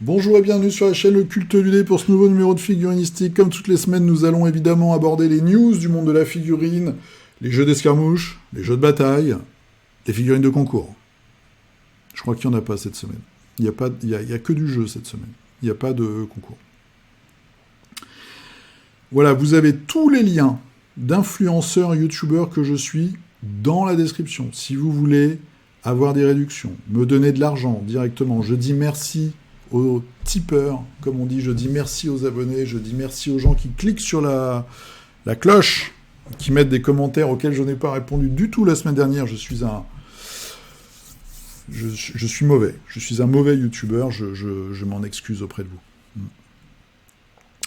Bonjour et bienvenue sur la chaîne Le Culte du Dé pour ce nouveau numéro de figurinistique. Comme toutes les semaines, nous allons évidemment aborder les news du monde de la figurine, les jeux d'escarmouche, les jeux de bataille, les figurines de concours. Je crois qu'il n'y en a pas cette semaine. Il n'y a que du jeu cette semaine. Il n'y a pas de concours. Voilà, vous avez tous les liens d'influenceurs, youtubeurs que je suis dans la description. Si vous voulez avoir des réductions, me donner de l'argent directement, je dis merci aux tipeurs, comme on dit, je dis merci aux abonnés, je dis merci aux gens qui cliquent sur la cloche, qui mettent des commentaires auxquels je n'ai pas répondu du tout la semaine dernière. Je suis mauvais. Je suis un mauvais youtubeur, je m'en excuse auprès de vous.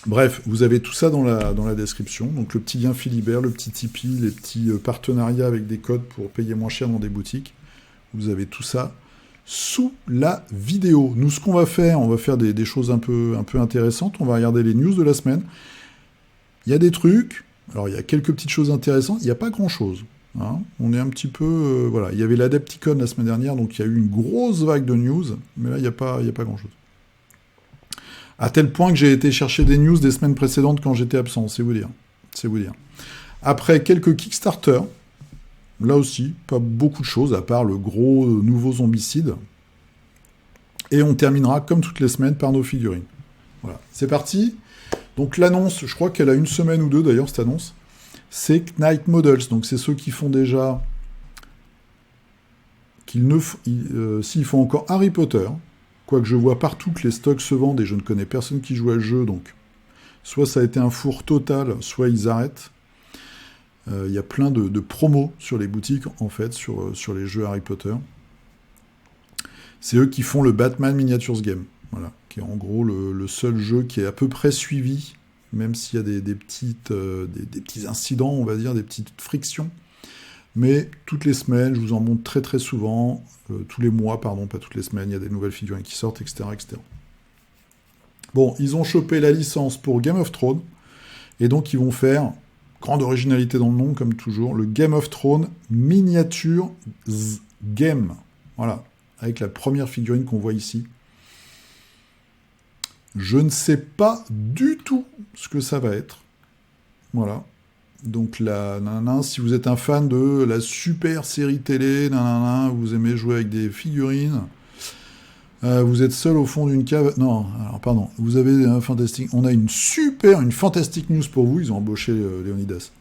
Bref, vous avez tout ça dans la description. Donc le petit lien Philibert, le petit Tipeee, les petits partenariats avec des codes pour payer moins cher dans des boutiques. Vous avez tout ça sous la vidéo. Nous, ce qu'on va faire, on va faire des choses un peu intéressantes. On va regarder les news de la semaine. Il y a des trucs. Alors, il y a quelques petites choses intéressantes. Il n'y a pas grand-chose. Hein. On est un petit peu... voilà. Il y avait l'Adepticon la semaine dernière, donc il y a eu une grosse vague de news. Mais là, il n'y a pas grand-chose. À tel point que j'ai été chercher des news des semaines précédentes quand j'étais absent. C'est vous dire. Après, quelques Kickstarter. Là aussi, pas beaucoup de choses, à part le gros nouveau zombicide. Et on terminera, comme toutes les semaines, par nos figurines. Voilà, c'est parti. Donc l'annonce, je crois qu'elle a une semaine ou deux, d'ailleurs, cette annonce, c'est Knight Models. Donc c'est ceux qui font déjà... s'ils font encore Harry Potter, quoique je vois partout que les stocks se vendent et je ne connais personne qui joue à ce jeu, donc soit ça a été un four total, soit ils arrêtent. Il y a plein de promos sur les boutiques, en fait, sur les jeux Harry Potter. C'est eux qui font le Batman Miniatures Game, voilà, qui est en gros le seul jeu qui est à peu près suivi, même s'il y a des petits incidents, on va dire, des petites frictions. Mais toutes les semaines, je vous en montre très très souvent, tous les mois, pardon, pas toutes les semaines, il y a des nouvelles figurines qui sortent, etc., etc. Bon, ils ont chopé la licence pour Game of Thrones, et donc ils vont faire... grande originalité dans le nom, comme toujours, le Game of Thrones Miniature Game. Voilà, avec la première figurine qu'on voit ici. Je ne sais pas du tout ce que ça va être. Voilà. Donc là, si vous êtes un fan de la super série télé, vous aimez jouer avec des figurines, vous êtes seul au fond d'une cave... Non, alors pardon, vous avez un fantastique... On a une fantastique news pour vous, ils ont embauché Léonidas.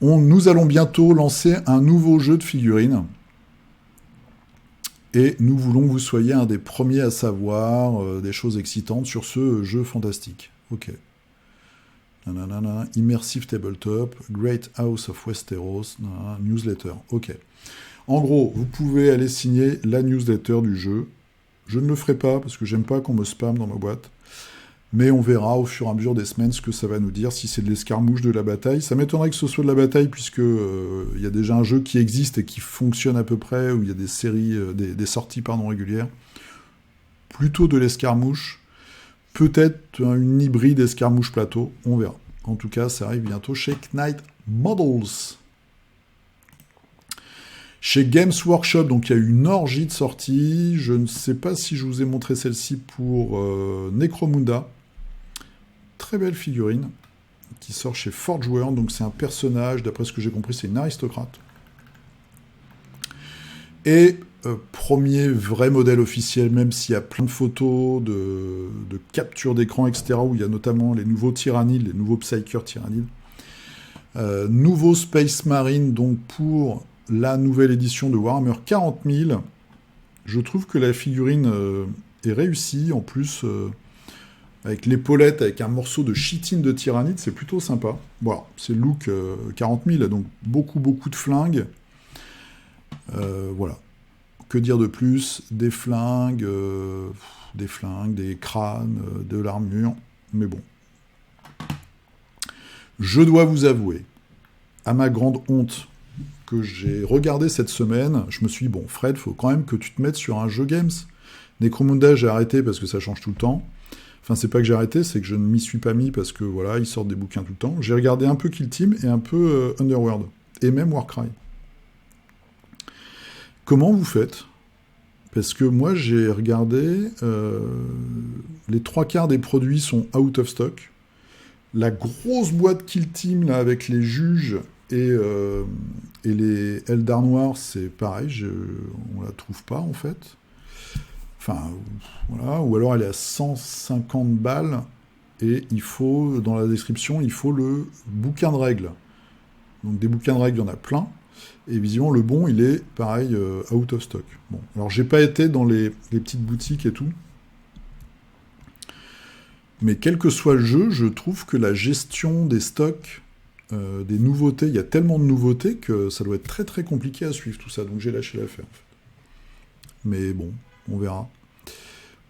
Nous allons bientôt lancer un nouveau jeu de figurines, et nous voulons que vous soyez un des premiers à savoir des choses excitantes sur ce jeu fantastique. Ok. Immersive Tabletop, Great House of Westeros, newsletter. Ok. En gros, vous pouvez aller signer la newsletter du jeu. Je ne le ferai pas, parce que j'aime pas qu'on me spamme dans ma boîte. Mais on verra au fur et à mesure des semaines ce que ça va nous dire, si c'est de l'escarmouche, de la bataille. Ça m'étonnerait que ce soit de la bataille, puisque y a déjà un jeu qui existe et qui fonctionne à peu près, où il y a des séries, des sorties régulières. Plutôt de l'escarmouche. Peut-être une hybride escarmouche plateau, on verra. En tout cas, ça arrive bientôt chez Knight Models. Chez Games Workshop, donc il y a eu une orgie de sorties. Je ne sais pas si je vous ai montré celle-ci pour Necromunda. Très belle figurine qui sort chez Forge World. Donc c'est un personnage, d'après ce que j'ai compris, c'est une aristocrate. Et premier vrai modèle officiel, même s'il y a plein de photos, de captures d'écran, etc., où il y a notamment les nouveaux Tyrannides, les nouveaux Psyker Tyrannides. Nouveau Space Marine, donc pour la nouvelle édition de Warhammer 40 000. Je trouve que la figurine est réussie, en plus, avec l'épaulette, avec un morceau de chitine de Tyrannide, c'est plutôt sympa. Voilà, c'est le look 40 000, donc beaucoup de flingues. Voilà. Que dire de plus? Des flingues, des crânes, de l'armure, mais bon. Je dois vous avouer, à ma grande honte, que j'ai regardé cette semaine, je me suis dit, bon, Fred, faut quand même que tu te mettes sur un jeu Games. Necromunda, j'ai arrêté parce que ça change tout le temps. Enfin, c'est pas que j'ai arrêté, c'est que je ne m'y suis pas mis parce que, voilà, ils sortent des bouquins tout le temps. J'ai regardé un peu Kill Team et un peu Underworld. et même Warcry. Comment vous faites ? Parce que moi, j'ai regardé, les 3/4 des produits sont out of stock. La grosse boîte Kill Team, là, avec les juges et les Eldar noirs, c'est pareil, on la trouve pas, en fait. Enfin, voilà. Ou alors, elle est à 150 balles, et il faut, dans la description, il faut le bouquin de règles. Donc, des bouquins de règles, il y en a plein. Et visiblement, le bon, il est, pareil, out of stock. Bon, alors, j'ai pas été dans les petites boutiques et tout. Mais quel que soit le jeu, je trouve que la gestion des stocks, des nouveautés, il y a tellement de nouveautés que ça doit être très très compliqué à suivre tout ça. Donc j'ai lâché l'affaire, en fait. Mais bon, on verra.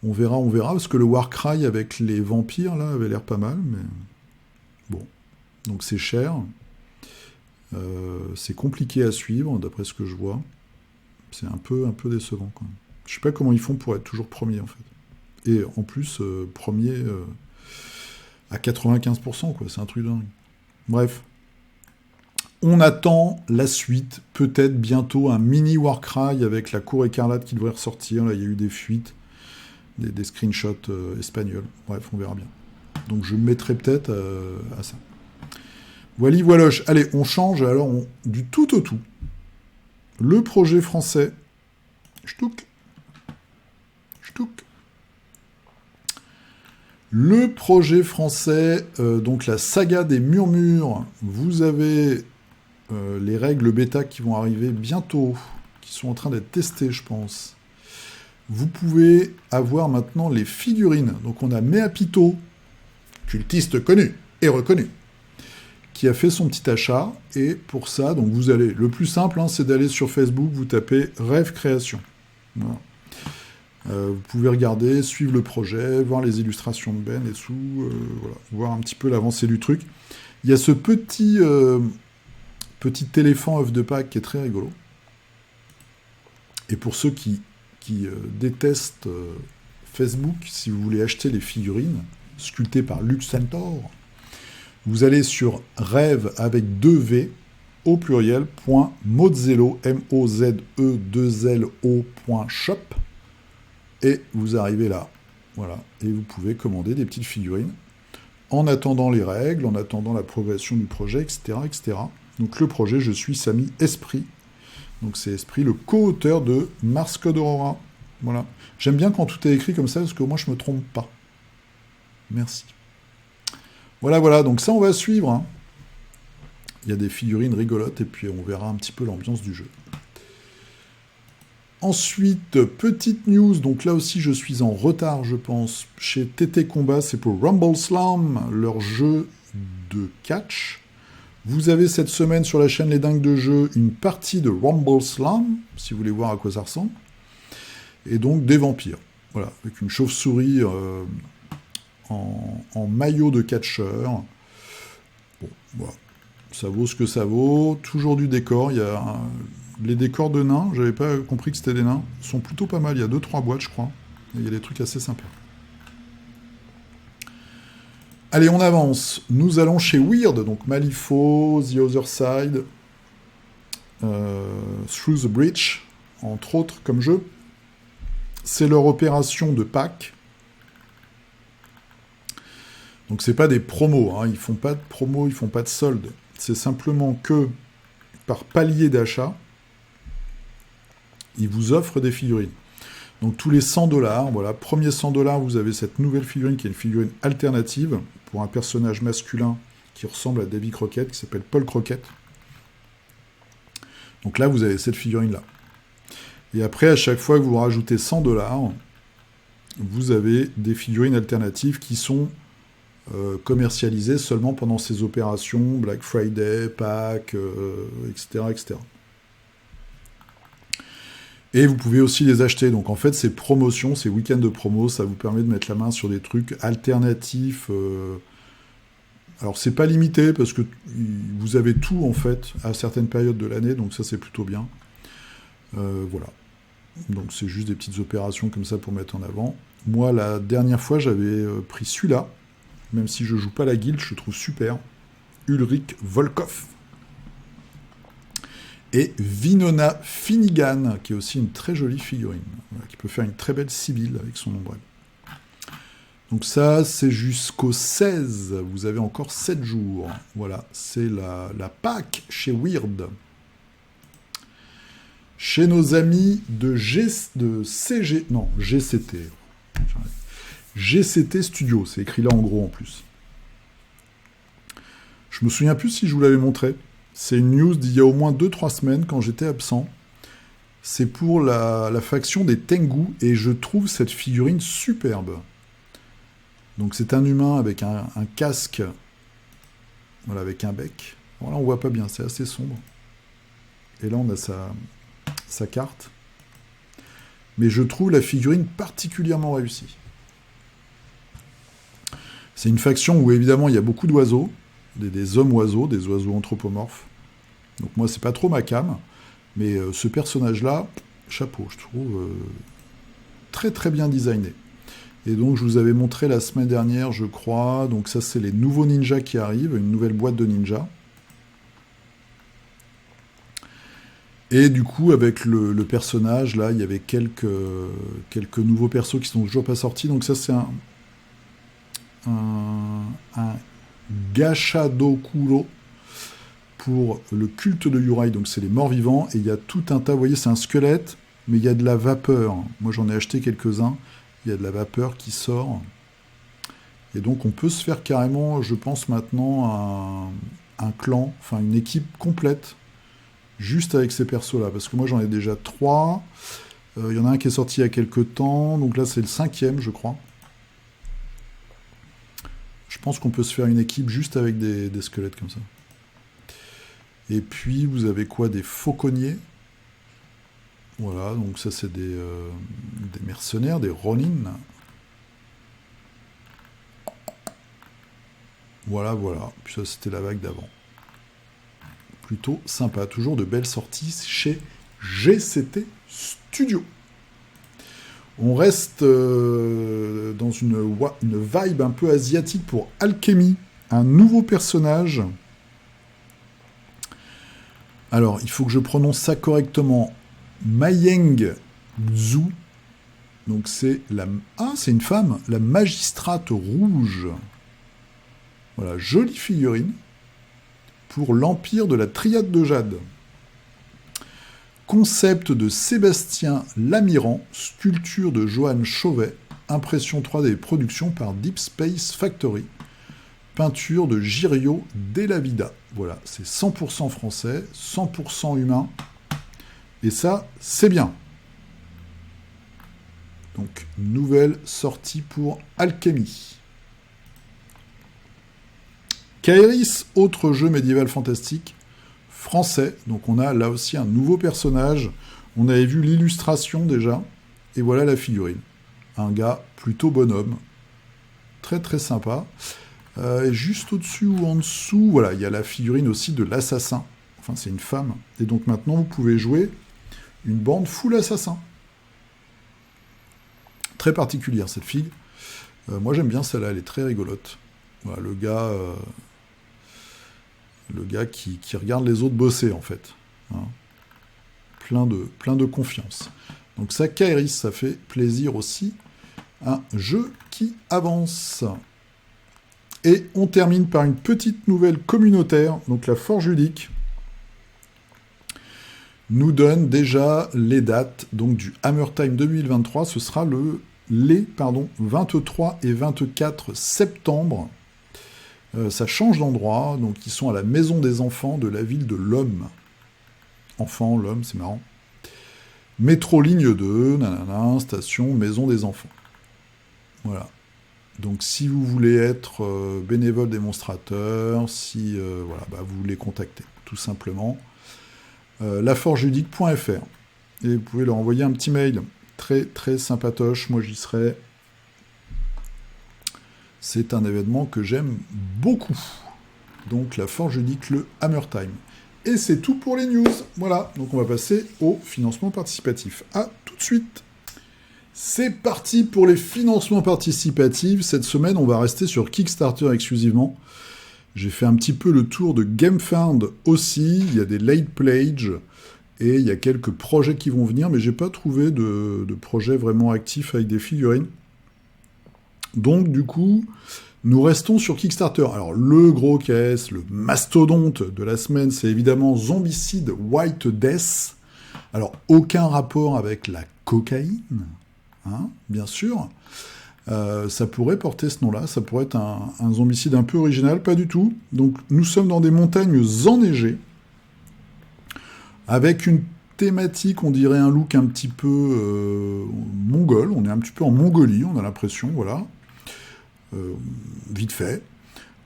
On verra, parce que le Warcry avec les vampires, là, avait l'air pas mal, mais bon. Donc c'est cher. C'est compliqué à suivre, d'après ce que je vois. C'est un peu décevant, quand même. Je sais pas comment ils font pour être toujours premier, en fait. Et en plus, premier à 95%, quoi. C'est un truc dingue. Bref. On attend la suite. Peut-être bientôt un mini Warcry avec la Cour écarlate qui devrait ressortir. Là, il y a eu des fuites, des screenshots espagnols. Bref, on verra bien. Donc je me mettrai peut-être à ça. Voiloche. Allez, on change alors du tout au tout. Le projet français. Ch'touk. Le projet français, donc la saga des murmures, vous avez les règles bêta qui vont arriver bientôt, qui sont en train d'être testées, je pense. Vous pouvez avoir maintenant les figurines. Donc on a Meapito, cultiste connu et reconnu, qui a fait son petit achat. Et pour ça, donc vous allez, le plus simple, c'est d'aller sur Facebook, vous tapez Rêve Création. Voilà. Vous pouvez regarder, suivre le projet, voir les illustrations de Ben et tout, voilà, voir un petit peu l'avancée du truc. Il y a ce petit éléphant œuf de Pâques qui est très rigolo. Et pour ceux qui détestent Facebook, si vous voulez acheter les figurines sculptées par Luxentor, vous allez sur rêve avec 2 V au pluriel, .mozello, moze2lo.shop. Et vous arrivez là, voilà, et vous pouvez commander des petites figurines en attendant les règles, en attendant la progression du projet, etc., etc. Donc le projet, je suis Samy Esprit. Donc c'est Esprit, le co-auteur de Mars Code Aurora. Voilà. J'aime bien quand tout est écrit comme ça, parce qu'au moins je me trompe pas. Merci. Voilà, donc ça on va suivre. Hein. Il y a des figurines rigolotes, et puis on verra un petit peu l'ambiance du jeu. Ensuite, petite news, donc là aussi je suis en retard, je pense, chez TT Combat, c'est pour Rumble Slam, leur jeu de catch. Vous avez cette semaine sur la chaîne Les Dingues de Jeu une partie de Rumble Slam, si vous voulez voir à quoi ça ressemble, et donc des vampires, voilà, avec une chauve-souris en maillot de catcheur. Bon, voilà, ça vaut ce que ça vaut, toujours du décor, il y a... Les décors de nains, j'avais pas compris que c'était des nains, sont plutôt pas mal. Il y a 2-3 boîtes, je crois. Et il y a des trucs assez sympas. Allez, on avance. Nous allons chez Weird, donc Malifaux, The Other Side, Through the Breach, entre autres comme jeu. C'est leur opération de Pâques. Donc c'est pas des promos, hein. Ils font pas de promos, ils font pas de soldes. C'est simplement que par palier d'achat, ils vous offrent des figurines. Donc tous les 100$, voilà, premier 100$, vous avez cette nouvelle figurine qui est une figurine alternative pour un personnage masculin qui ressemble à Davy Crockett, qui s'appelle Paul Crockett. Donc là, vous avez cette figurine-là. Et après, à chaque fois que vous rajoutez 100$, vous avez des figurines alternatives qui sont commercialisées seulement pendant ces opérations, Black Friday, Pâques, etc., etc. Et vous pouvez aussi les acheter. Donc en fait, ces promotions, ces week-ends de promo, ça vous permet de mettre la main sur des trucs alternatifs. Alors c'est pas limité parce que vous avez tout en fait à certaines périodes de l'année, donc ça c'est plutôt bien. Voilà. Donc c'est juste des petites opérations comme ça pour mettre en avant. Moi, la dernière fois, j'avais pris celui-là, même si je joue pas la guilde, je le trouve super. Ulrich Volkov. Et Winona Finnegan, qui est aussi une très jolie figurine, voilà, qui peut faire une très belle sibylle avec son ombrelle. Donc ça, c'est jusqu'au 16. Vous avez encore 7 jours. Voilà, c'est la Pâques chez Weird. Chez nos amis de CG... Non, GCT. GCT Studio, c'est écrit là en gros en plus. Je me souviens plus si je vous l'avais montré. C'est une news d'il y a au moins 2-3 semaines quand j'étais absent. C'est pour la faction des Tengu et je trouve cette figurine superbe. Donc c'est un humain avec un casque, voilà, avec un bec. Bon, là on voit pas bien, c'est assez sombre. Et là on a sa carte. Mais je trouve la figurine particulièrement réussie. C'est une faction où évidemment il y a beaucoup d'oiseaux, des hommes oiseaux, des oiseaux anthropomorphes. Donc moi c'est pas trop ma came, mais ce personnage-là, chapeau, je trouve très très bien designé. Et donc je vous avais montré la semaine dernière, je crois, donc ça c'est les nouveaux ninjas qui arrivent, une nouvelle boîte de ninjas. Et du coup, avec le personnage, là, il y avait quelques nouveaux persos qui sont toujours pas sortis. Donc ça c'est un Gashadokuro pour le culte de Yurai, donc c'est les morts vivants, et il y a tout un tas, vous voyez, c'est un squelette, mais il y a de la vapeur. Moi j'en ai acheté quelques-uns. Il y a de la vapeur qui sort. Et donc on peut se faire carrément, je pense maintenant, un clan, enfin une équipe complète, juste avec ces persos-là. Parce que moi j'en ai déjà 3. Il y en a un qui est sorti il y a quelques temps, donc là c'est le 5e, je crois. Je pense qu'on peut se faire une équipe juste avec des squelettes comme ça. Et puis vous avez quoi? Des fauconniers. Voilà, donc ça c'est des mercenaires, des Ronin. Voilà. Puis ça c'était la vague d'avant. Plutôt sympa, toujours de belles sorties chez GCT Studio. On reste dans une vibe un peu asiatique pour Alchemy, un nouveau personnage. Alors, il faut que je prononce ça correctement. Mayeng Zhu. Donc c'est c'est une femme, la magistrate rouge. Voilà, jolie figurine pour l'Empire de la Triade de Jade. Concept de Sébastien Lamiran, sculpture de Johan Chauvet, impression 3D et production par Deep Space Factory, peinture de Girio Delavida. Voilà, c'est 100% français, 100% humain. Et ça, c'est bien. Donc, nouvelle sortie pour Alchemy. Kairis, autre jeu médiéval fantastique, français. Donc, on a là aussi un nouveau personnage. On avait vu l'illustration déjà. Et voilà la figurine. Un gars plutôt bonhomme. Très, très sympa. Et juste au-dessus ou en dessous, voilà, il y a la figurine aussi de l'assassin. Enfin, c'est une femme. Et donc, maintenant, vous pouvez jouer une bande full assassin. Très particulière, cette figue. Moi, j'aime bien celle-là, elle est très rigolote. Voilà, le gars qui regarde les autres bosser, en fait. Hein. Plein de confiance. Donc ça, Kairis, ça fait plaisir aussi. Un jeu qui avance. Et on termine par une petite nouvelle communautaire. Donc la Forge Ludique nous donne déjà les dates donc du Hammer Time 2023. Ce sera les 23 et 24 septembre. Ça change d'endroit. Donc ils sont à la Maison des Enfants de la ville de Lomme. Enfant, Lomme, c'est marrant. Métro ligne 2, nanana, station Maison des Enfants. Voilà. Donc si vous voulez être bénévole démonstrateur, si vous les contactez, tout simplement. laforgeludique.fr. Et vous pouvez leur envoyer un petit mail. Très très sympatoche, moi j'y serai. C'est un événement que j'aime beaucoup. Donc la Forge Ludique, le Hammer Time. Et c'est tout pour les news. Voilà, donc on va passer au financement participatif. À tout de suite. C'est parti pour les financements participatifs. Cette semaine, on va rester sur Kickstarter exclusivement, J'ai fait un petit peu le tour de GameFound aussi. Il y a des late pledge et il y a quelques projets qui vont venir, mais j'ai pas trouvé de projet vraiment actif avec des figurines. Donc du coup, nous restons sur Kickstarter. Alors le gros KS, le mastodonte de la semaine, c'est évidemment Zombicide White Death. Alors aucun rapport avec la cocaïne, hein, bien sûr. Ça pourrait porter ce nom-là, ça pourrait être un zombicide un peu original, pas du tout. Donc nous sommes dans des montagnes enneigées, avec une thématique, on dirait un look un petit peu mongol, on est un petit peu en Mongolie, on a l'impression, voilà. Vite fait.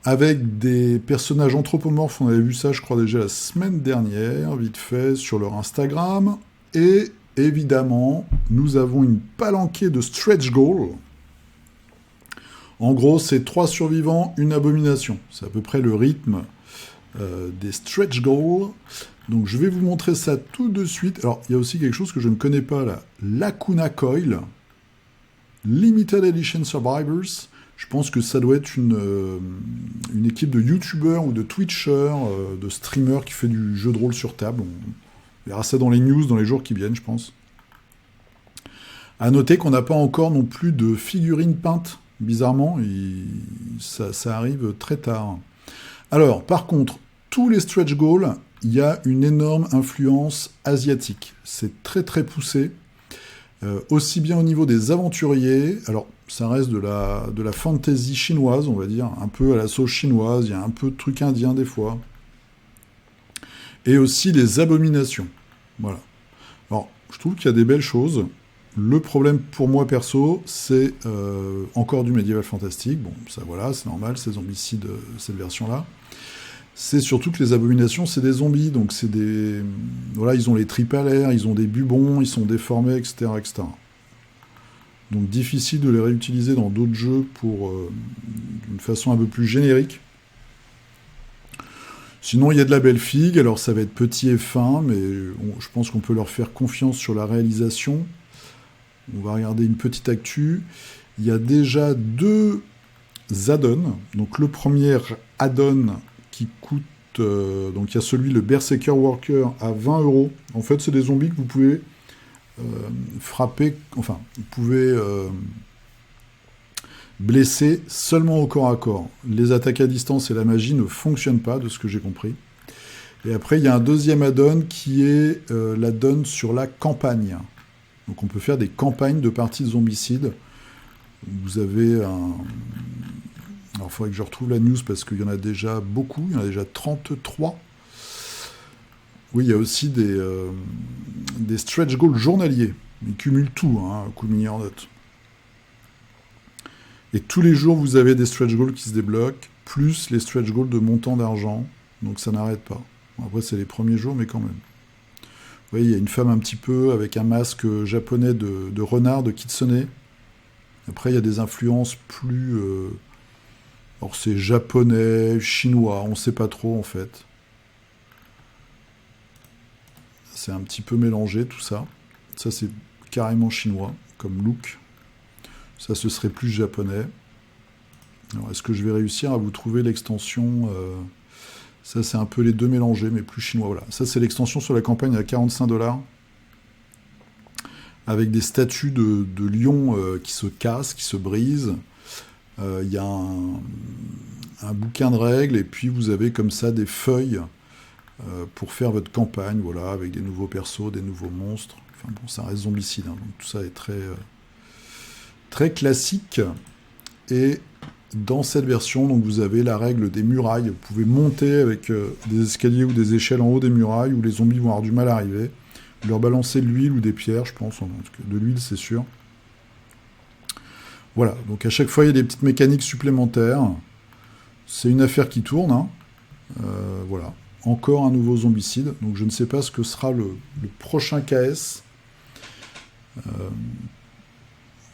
Avec des personnages anthropomorphes, on avait vu ça je crois déjà la semaine dernière, vite fait, sur leur Instagram. Et évidemment, nous avons une palanquée de stretch goals. En gros, c'est 3 survivants, une abomination. C'est à peu près le rythme des stretch goals. Donc je vais vous montrer ça tout de suite. Alors, il y a aussi quelque chose que je ne connais pas là. Lacuna Coil. Limited Edition Survivors. Je pense que ça doit être une équipe de youtubeurs ou de twitchers, de streamers qui fait du jeu de rôle sur table. On verra ça dans les news dans les jours qui viennent, je pense. À noter qu'on n'a pas encore non plus de figurines peintes. Bizarrement, ça arrive très tard. Alors, par contre, tous les stretch goals, il y a une énorme influence asiatique. C'est très très poussé. Aussi bien au niveau des aventuriers, alors ça reste de la fantasy chinoise, on va dire, un peu à la sauce chinoise, il y a un peu de trucs indiens des fois. Et aussi les abominations. Voilà. Alors, je trouve qu'il y a des belles choses. Le problème pour moi perso, c'est encore du médiéval fantastique. Bon, ça voilà, c'est normal, c'est zombicide, cette version-là. C'est surtout que les abominations, c'est des zombies, donc c'est des... Voilà, ils ont les tripes à l'air, ils ont des bubons, ils sont déformés, etc., etc. Donc difficile de les réutiliser dans d'autres jeux pour d'une façon un peu plus générique. Sinon, il y a de la belle figue, alors ça va être petit et fin, mais je pense qu'on peut leur faire confiance sur la réalisation. On va regarder une petite actu. Il y a déjà 2 add-ons. Donc le premier add-on qui coûte... donc il y a celui, le Berserker Worker, à 20 €. En fait, c'est des zombies que vous pouvez frapper... Enfin, vous pouvez blesser seulement au corps à corps. Les attaques à distance et la magie ne fonctionnent pas, de ce que j'ai compris. Et après, il y a un deuxième add-on qui est l'add-on sur la campagne. Donc on peut faire des campagnes de parties de zombicide. Vous avez un... Alors il faudrait que je retrouve la news parce qu'il y en a déjà beaucoup, il y en a déjà 33. Oui, il y a aussi des stretch goals journaliers. Ils cumulent tout, hein, coup de milliard note. Et tous les jours, vous avez des stretch goals qui se débloquent, plus les stretch goals de montant d'argent. Donc ça n'arrête pas. Bon, après, c'est les premiers jours, mais quand même. Vous voyez, il y a une femme un petit peu avec un masque japonais de renard, de kitsune. Après, il y a des influences plus... Alors, c'est japonais, chinois, on ne sait pas trop, en fait. C'est un petit peu mélangé, tout ça. Ça, c'est carrément chinois, comme look. Ça, ce serait plus japonais. Alors, est-ce que je vais réussir à vous trouver l'extension Ça, c'est un peu les deux mélangés, mais plus chinois. Voilà. Ça, c'est l'extension sur la campagne à 45 $, avec des statues de lions qui se cassent, qui se brisent. Il y a un bouquin de règles, et puis vous avez comme ça des feuilles pour faire votre campagne, voilà, avec des nouveaux persos, des nouveaux monstres. Enfin bon, ça reste zombicide, hein, donc tout ça est très, très classique. Et dans cette version, donc, vous avez la règle des murailles. Vous pouvez monter avec des escaliers ou des échelles en haut des murailles, où les zombies vont avoir du mal à arriver. Vous leur balancez de l'huile ou des pierres, je pense, de l'huile, c'est sûr. Voilà, donc à chaque fois, il y a des petites mécaniques supplémentaires. C'est une affaire qui tourne, hein. Voilà. Encore un nouveau zombicide. Donc je ne sais pas ce que sera le prochain KS.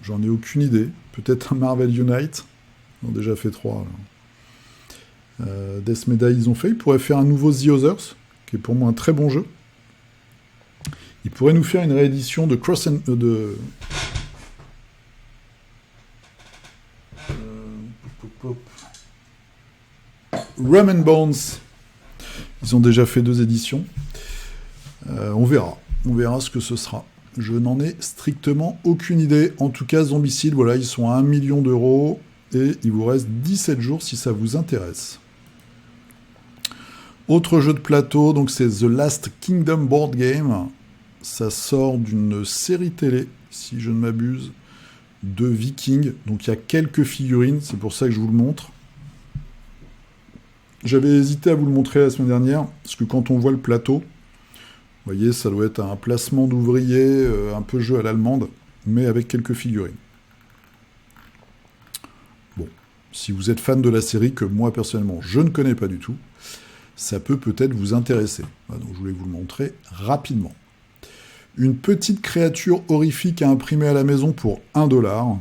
J'en ai aucune idée. Peut-être un Marvel Unite. Ils ont déjà fait 3. Death Medai, ils ont fait. Ils pourraient faire un nouveau The Others, qui est pour moi un très bon jeu. Ils pourraient nous faire une réédition de Cross and... Rum and Bones. Ils ont déjà fait 2 éditions. On verra. On verra ce que ce sera. Je n'en ai strictement aucune idée. En tout cas, Zombicide, voilà, ils sont à 1 million d'euros. Et il vous reste 17 jours si ça vous intéresse. Autre jeu de plateau, donc c'est The Last Kingdom Board Game. Ça sort d'une série télé, si je ne m'abuse, de Vikings. Donc il y a quelques figurines, c'est pour ça que je vous le montre. J'avais hésité à vous le montrer la semaine dernière, parce que quand on voit le plateau, vous voyez, ça doit être un placement d'ouvriers, un peu jeu à l'allemande, mais avec quelques figurines. Bon, si vous êtes fan de la série, que moi personnellement je ne connais pas du tout, ça peut peut-être vous intéresser. Donc je voulais vous le montrer rapidement. Une petite créature horrifique à imprimer à la maison pour 1 $.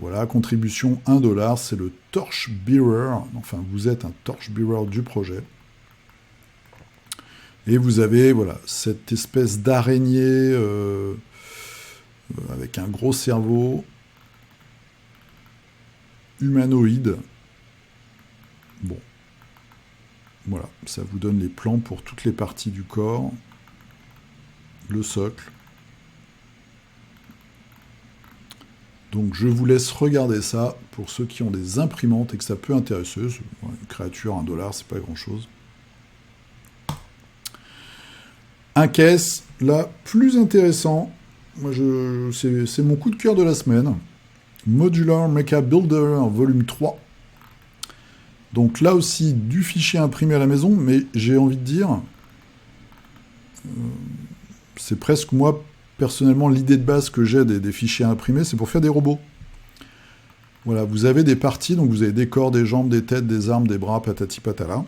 Voilà, contribution 1 $, c'est le Torchbearer. Enfin, vous êtes un Torchbearer du projet. Et vous avez, voilà, cette espèce d'araignée avec un gros cerveau humanoïde. Bon. Voilà, ça vous donne les plans pour toutes les parties du corps. Le socle. Donc je vous laisse regarder ça pour ceux qui ont des imprimantes et que ça peut intéresser. Une créature, 1 $, c'est pas grand-chose. Un caisse, là, plus intéressant. Moi, c'est mon coup de cœur de la semaine. Modular Mecha Builder, volume 3. Donc là aussi, du fichier imprimé à la maison, mais j'ai envie de dire, c'est presque moi, personnellement, l'idée de base que j'ai des fichiers imprimés, c'est pour faire des robots. Voilà, vous avez des parties, donc vous avez des corps, des jambes, des têtes, des armes, des bras, patati patala.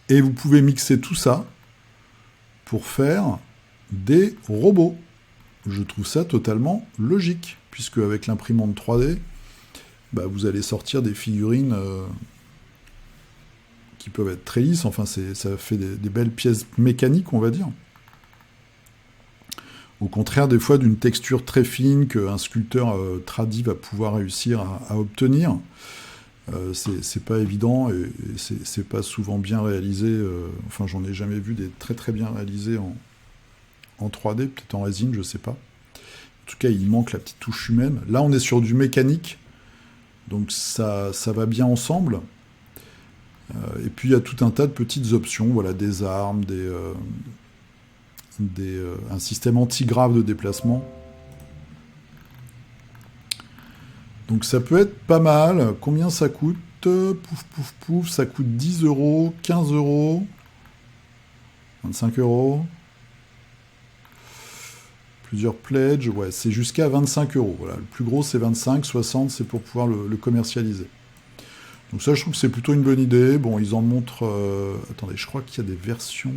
Et vous pouvez mixer tout ça pour faire des robots. Je trouve ça totalement logique, puisque avec l'imprimante 3D, bah, vous allez sortir des figurines qui peuvent être très lisses, enfin ça fait des belles pièces mécaniques, on va dire. Au contraire, des fois, d'une texture très fine qu'un sculpteur tradi va pouvoir réussir à obtenir. C'est pas évident et c'est pas souvent bien réalisé. Enfin, j'en ai jamais vu des très très bien réalisés en 3D, peut-être en résine, je sais pas. En tout cas, il manque la petite touche humaine. Là, on est sur du mécanique, donc ça va bien ensemble. Et puis, il y a tout un tas de petites options, voilà, des armes, un système anti-grave de déplacement. Donc ça peut être pas mal. Combien ça coûte? Pouf, pouf, pouf. Ça coûte 10 €, 15 €, 25 €. Plusieurs pledges. Ouais, c'est jusqu'à 25 €. Voilà. Le plus gros, c'est 25, 60, c'est pour pouvoir le commercialiser. Donc ça, je trouve que c'est plutôt une bonne idée. Bon, ils en montrent... Attendez, je crois qu'il y a des versions...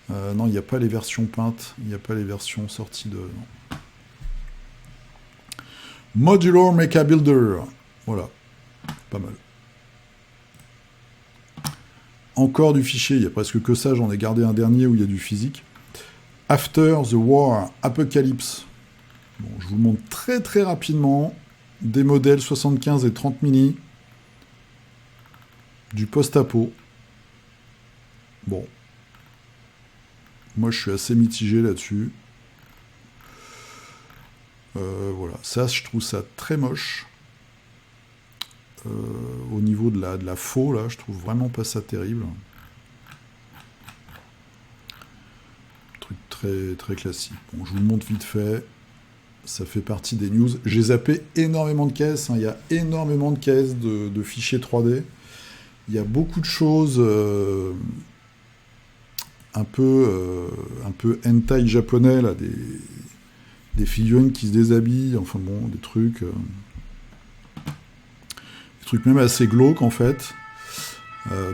non, il n'y a pas les versions peintes. Il n'y a pas les versions sorties de... Non. Modular Mecha Builder. Voilà. Pas mal. Encore du fichier. Il n'y a presque que ça. J'en ai gardé un dernier où il y a du physique. After the War Apocalypse. Bon, je vous le montre très très rapidement. Des modèles 75 et 30 mini. Du post-apo. Bon. Moi, je suis assez mitigé là-dessus. Voilà, ça, je trouve ça très moche. Au niveau de la faux, là, je trouve vraiment pas ça terrible. Truc très, très classique. Bon, je vous le montre vite fait. Ça fait partie des news. J'ai zappé énormément de caisses. Hein. Il y a énormément de caisses de fichiers 3D. Il y a beaucoup de choses un peu hentai japonais, là, des figurines qui se déshabillent, enfin bon, des trucs même assez glauques en fait.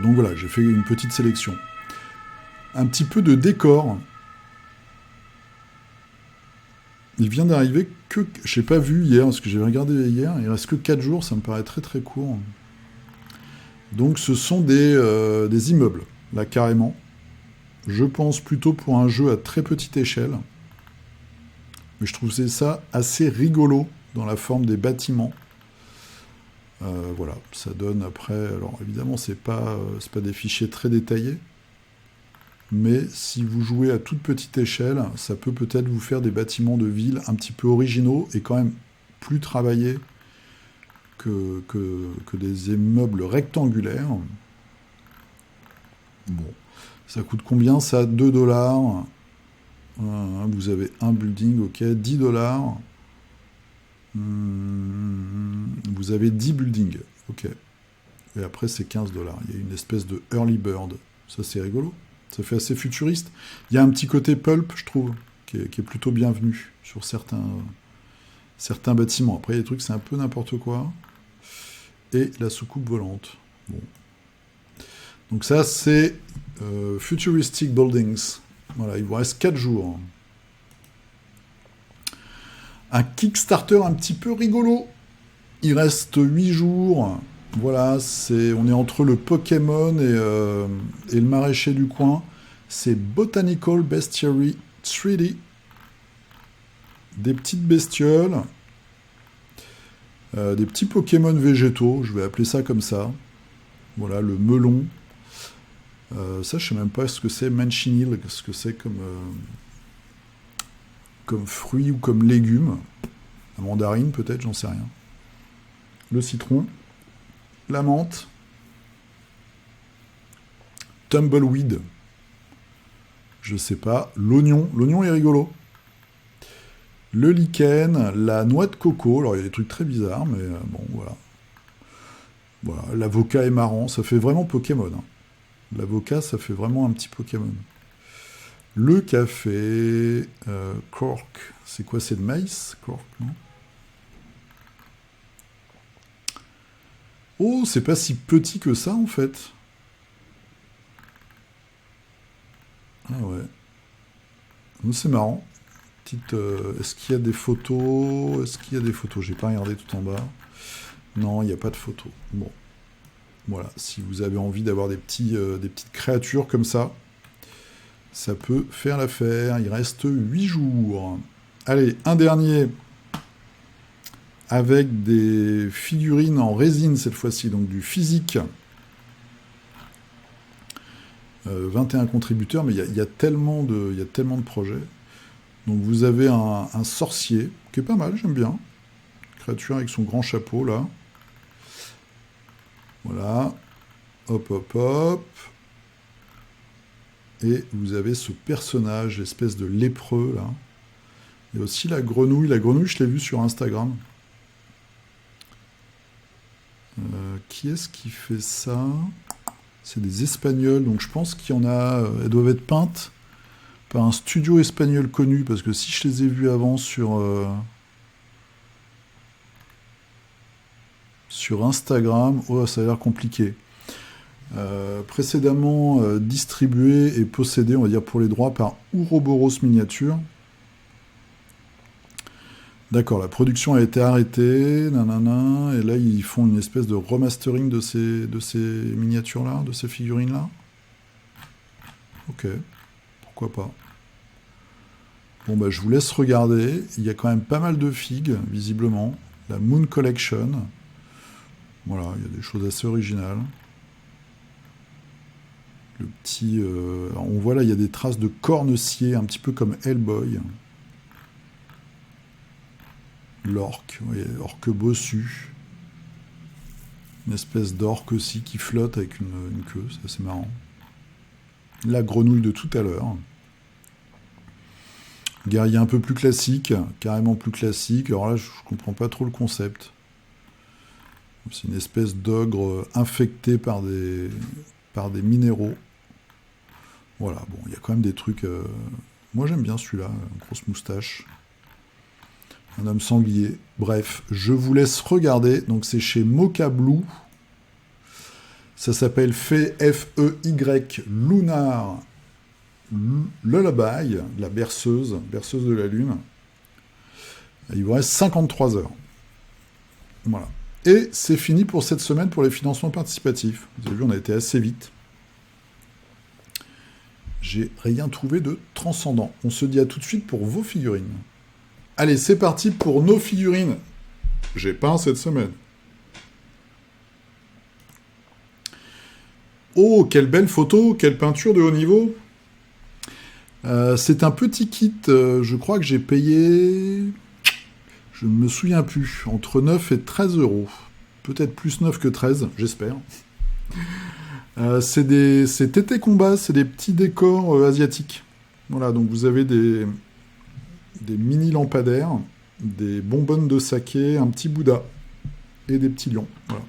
Donc voilà, j'ai fait une petite sélection. Un petit peu de décor. Il vient d'arriver que... Je n'ai pas vu hier, parce que j'avais regardé hier, il reste que 4 jours, ça me paraît très très court. Donc ce sont des immeubles, là carrément. Je pense plutôt pour un jeu à très petite échelle. Mais je trouvais ça assez rigolo dans la forme des bâtiments. Voilà, ça donne après... Alors évidemment, c'est pas des fichiers très détaillés, mais si vous jouez à toute petite échelle, ça peut peut-être vous faire des bâtiments de ville un petit peu originaux et quand même plus travaillés que des immeubles rectangulaires. Bon, ça coûte combien ça? 2 $. Vous avez un building, ok, 10 $. Vous avez 10 buildings, ok. Et après, c'est 15 $. Il y a une espèce de early bird. Ça, c'est rigolo. Ça fait assez futuriste. Il y a un petit côté pulp, je trouve, qui est plutôt bienvenu sur certains bâtiments. Après, il y a des trucs, c'est un peu n'importe quoi. Et la soucoupe volante. Bon. Donc ça, c'est Futuristic Buildings. Voilà, il vous reste 4 jours. Un Kickstarter un petit peu rigolo. Il reste 8 jours. Voilà, on est entre le Pokémon et le maraîcher du coin. C'est Botanical Bestiary 3D. Des petites bestioles. Des petits Pokémon végétaux, je vais appeler ça comme ça. Voilà, le melon. Ça, je sais même pas ce que c'est, manchinil, ce que c'est comme fruit ou comme légume. La mandarine, peut-être, j'en sais rien. Le citron. La menthe. Tumbleweed. Je sais pas. L'oignon. L'oignon est rigolo. Le lichen, la noix de coco. Alors, il y a des trucs très bizarres, mais bon, voilà. Voilà, l'avocat est marrant. Ça fait vraiment Pokémon. Hein. L'avocat, ça fait vraiment un petit Pokémon. Le café, cork. C'est quoi, c'est de maïs? Cork, non? Oh, c'est pas si petit que ça, en fait. Ah ouais. Oh, c'est marrant. Est-ce qu'il y a des photos? Est-ce qu'il y a des photos? J'ai pas regardé tout en bas. Non, il n'y a pas de photos. Bon. Voilà. Si vous avez envie d'avoir des petites créatures comme ça peut faire l'affaire. Il reste 8 jours. Allez, un dernier. Avec des figurines en résine cette fois-ci, donc du physique. 21 contributeurs, mais il y a tellement de projets. Donc vous avez un sorcier, qui est pas mal, j'aime bien. Créature avec son grand chapeau, là. Voilà. Hop, hop, hop. Et vous avez ce personnage, l'espèce de lépreux, là. Il y a aussi la grenouille. La grenouille, je l'ai vue sur Instagram. Qui est-ce qui fait ça? C'est des Espagnols, donc je pense qu'il y en a... elles doivent être peintes par un studio espagnol connu, parce que si je les ai vus avant sur Instagram, oh, ça a l'air compliqué. Précédemment distribué et possédé, on va dire, pour les droits par Ouroboros Miniature. D'accord, la production a été arrêtée, nanana, et là ils font une espèce de remastering de ces miniatures-là, de ces figurines-là. Ok, pourquoi pas. Bon bah je vous laisse regarder, il y a quand même pas mal de figues, visiblement. La Moon Collection. Voilà, il y a des choses assez originales. Le petit... on voit là, il y a des traces de corne-cier, un petit peu comme Hellboy. L'orque, oui, orque bossu. Une espèce d'orque aussi qui flotte avec une queue, c'est assez marrant. La grenouille de tout à l'heure. Guerrier un peu plus classique, carrément plus classique. Alors là, je comprends pas trop le concept. C'est une espèce d'ogre infecté par des minéraux. Voilà, bon, il y a quand même des trucs... Moi, j'aime bien celui-là, grosse moustache. Un homme sanglier. Bref, je vous laisse regarder. Donc, c'est chez Mocha Blue. Ça s'appelle F-E-Y Lunar Lullaby, la berceuse de la lune. Et il vous reste 53 heures. Voilà. Et c'est fini pour cette semaine pour les financements participatifs. Vous avez vu, on a été assez vite. J'ai rien trouvé de transcendant. On se dit à tout de suite pour vos figurines. Allez, c'est parti pour nos figurines. J'ai peint cette semaine. Oh, quelle belle photo, quelle peinture de haut niveau. C'est un petit kit, je crois que j'ai payé, je ne me souviens plus, entre 9 et 13 euros. Peut-être plus 9 que 13, j'espère. C'est TT Combat, c'est des petits décors asiatiques. Voilà, donc vous avez des mini lampadaires, des bonbonnes de saké, un petit Bouddha et des petits lions. Voilà.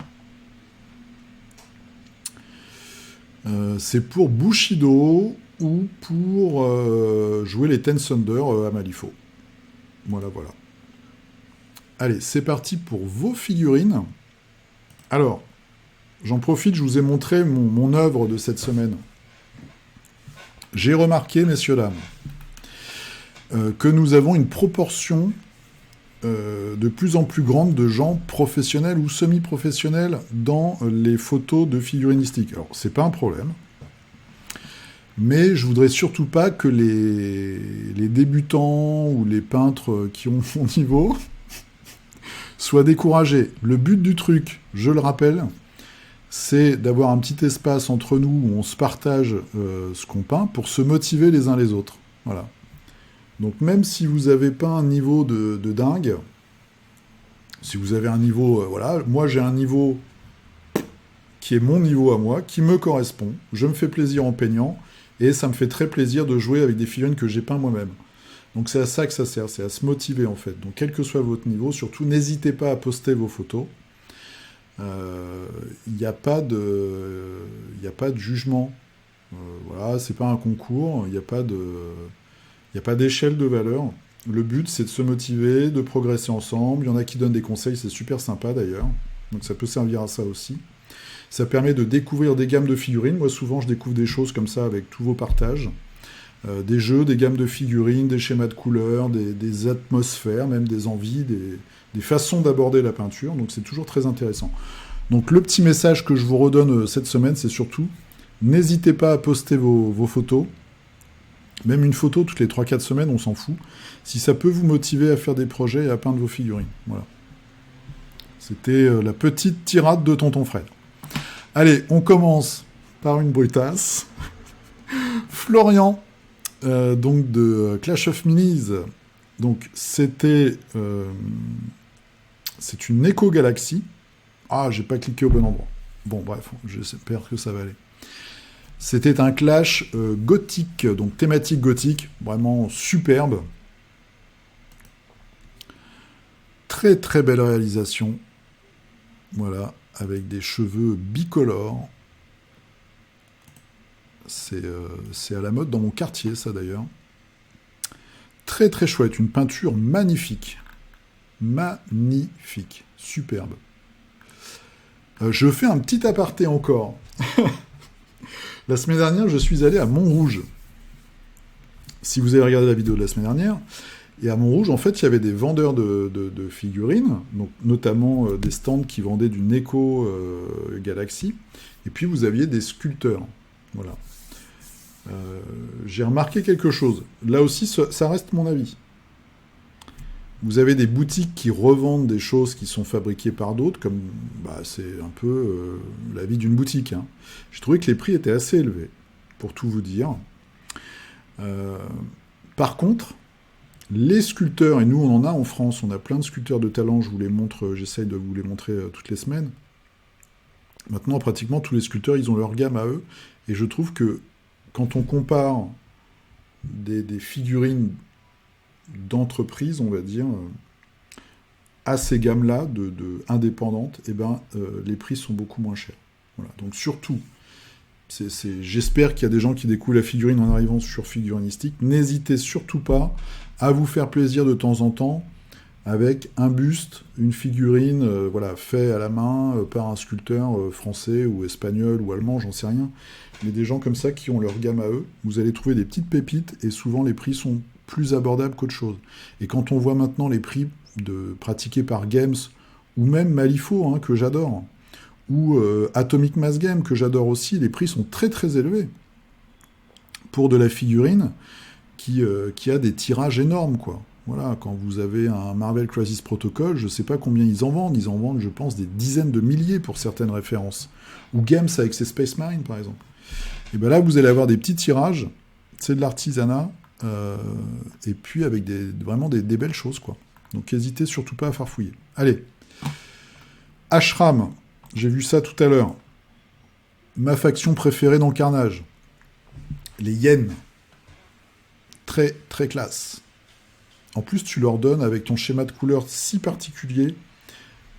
C'est pour Bushido ou pour jouer les Ten Thunder à Malifaux. Voilà, voilà. Allez, c'est parti pour vos figurines. Alors, j'en profite, je vous ai montré mon œuvre de cette semaine. J'ai remarqué, messieurs, dames, que nous avons une proportion de plus en plus grande de gens professionnels ou semi-professionnels dans les photos de figurinistique. Alors, c'est pas un problème, mais je voudrais surtout pas que les débutants ou les peintres qui ont mon niveau soient découragés. Le but du truc, je le rappelle, c'est d'avoir un petit espace entre nous où on se partage ce qu'on peint pour se motiver les uns les autres. Voilà. Donc même si vous n'avez pas un niveau de dingue, si vous avez un niveau, voilà, moi j'ai un niveau qui est mon niveau à moi, qui me correspond, je me fais plaisir en peignant, et ça me fait très plaisir de jouer avec des figurines que j'ai peint moi-même. Donc c'est à ça que ça sert, c'est à se motiver en fait. Donc quel que soit votre niveau, surtout n'hésitez pas à poster vos photos. Il n'y a pas de jugement. Voilà, c'est pas un concours, il n'y a pas d'échelle de valeur. Le but, c'est de se motiver, de progresser ensemble. Il y en a qui donnent des conseils, c'est super sympa d'ailleurs. Donc ça peut servir à ça aussi. Ça permet de découvrir des gammes de figurines. Moi, souvent, je découvre des choses comme ça avec tous vos partages. Des jeux, des gammes de figurines, des schémas de couleurs, des atmosphères, même des envies, des façons d'aborder la peinture. Donc c'est toujours très intéressant. Donc le petit message que je vous redonne cette semaine, c'est surtout, n'hésitez pas à poster vos photos. Même une photo toutes les 3-4 semaines, on s'en fout. Si ça peut vous motiver à faire des projets et à peindre vos figurines. Voilà. C'était la petite tirade de Tonton Fred. Allez, on commence par une brutasse. Florian, donc de Clash of Minis. Donc c'est une Echo Galaxy. Ah, j'ai pas cliqué au bon endroit. Bon, bref, j'espère que ça va aller. C'était un clash gothique, donc thématique gothique, vraiment superbe. Très très belle réalisation. Voilà, avec des cheveux bicolores. C'est à la mode dans mon quartier, ça d'ailleurs. Très très chouette, une peinture magnifique. Magnifique, superbe. Je fais un petit aparté encore. La semaine dernière, je suis allé à Montrouge. Si vous avez regardé la vidéo de la semaine dernière, et à Montrouge, en fait, il y avait des vendeurs de figurines, donc notamment des stands qui vendaient du Echo Galaxy, et puis vous aviez des sculpteurs. Voilà. J'ai remarqué quelque chose. Là aussi, ça reste mon avis. Vous avez des boutiques qui revendent des choses qui sont fabriquées par d'autres, comme c'est un peu la vie d'une boutique. Hein. J'ai trouvé que les prix étaient assez élevés, pour tout vous dire. Par contre, les sculpteurs, et nous on en a en France, on a plein de sculpteurs de talent, je vous les montre, j'essaye de vous les montrer toutes les semaines. Maintenant, pratiquement tous les sculpteurs, ils ont leur gamme à eux, et je trouve que quand on compare des figurines d'entreprise, on va dire, à ces gammes-là, de indépendantes, les prix sont beaucoup moins chers. Voilà. Donc surtout, j'espère qu'il y a des gens qui découvrent la figurine en arrivant sur Figurinistique. N'hésitez surtout pas à vous faire plaisir de temps en temps avec un buste, une figurine, fait à la main par un sculpteur français ou espagnol ou allemand, j'en sais rien. Mais des gens comme ça qui ont leur gamme à eux, vous allez trouver des petites pépites et souvent les prix sont plus abordables qu'autre chose. Et quand on voit maintenant les prix pratiqués par Games ou même Malifaux, hein, que j'adore, ou Atomic Mass Game, que j'adore aussi, les prix sont très très élevés pour de la figurine qui a des tirages énormes, quoi. Voilà, quand vous avez un Marvel Crisis Protocol, je ne sais pas combien ils en vendent. Ils en vendent, je pense, des dizaines de milliers pour certaines références. Ou Games avec ses Space Marine, par exemple. Et bien là, vous allez avoir des petits tirages. C'est de l'artisanat. Et puis avec vraiment des belles choses, quoi. Donc n'hésitez surtout pas à farfouiller. Allez. Ashram. J'ai vu ça tout à l'heure. Ma faction préférée dans Carnage. Les Yens. Très, très classe. En plus, tu leur donnes, avec ton schéma de couleur si particulier,